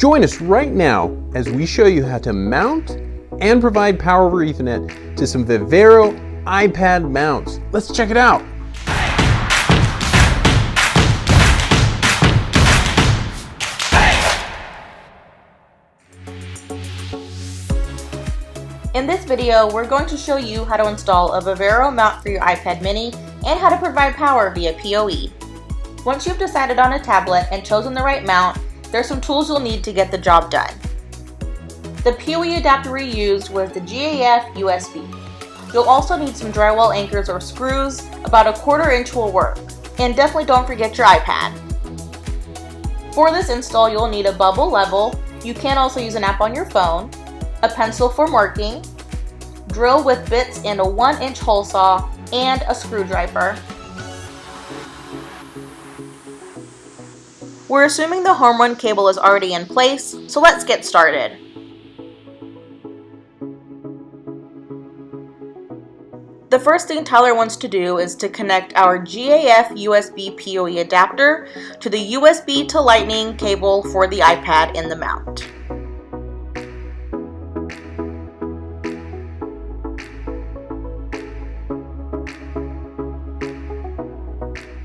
Join us right now as we show you how to mount and provide power over Ethernet to some Viveroo iPad mounts. Let's check it out. In this video, we're going to show you how to install a Viveroo mount for your iPad mini and how to provide power via PoE. Once you've decided on a tablet and chosen the right mount, there's some tools you'll need to get the job done. The PoE adapter we used was the GAF USB. You'll also need some drywall anchors or screws, about 1/4 inch will work. And definitely don't forget your iPad. For this install, you'll need a bubble level. You can also use an app on your phone, a pencil for marking, drill with bits and a 1-inch hole saw, and a screwdriver. We're assuming the home run cable is already in place, so let's get started. The first thing Tyler wants to do is to connect our GAF USB PoE adapter to the USB to Lightning cable for the iPad in the mount.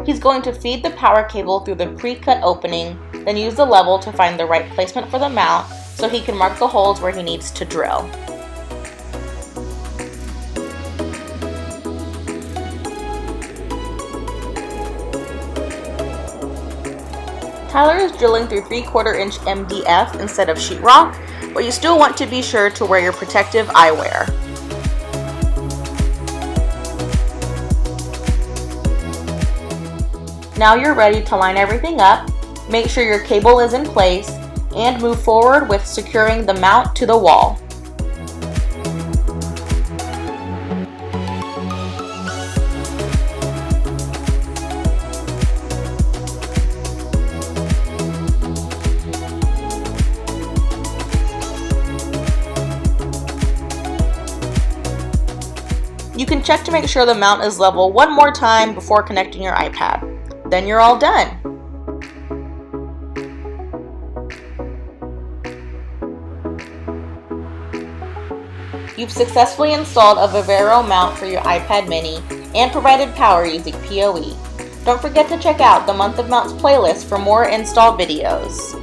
He's going to feed the power cable through the pre-cut opening, then use the level to find the right placement for the mount so he can mark the holes where he needs to drill. Tyler is drilling through 3/4 inch MDF instead of sheetrock, but you still want to be sure to wear your protective eyewear. Now you're ready to line everything up, make sure your cable is in place, and move forward with securing the mount to the wall. You can check to make sure the mount is level one more time before connecting your iPad. Then you're all done. You've successfully installed a Viveroo mount for your iPad mini and provided power using PoE. Don't forget to check out the Month of Mounts playlist for more install videos.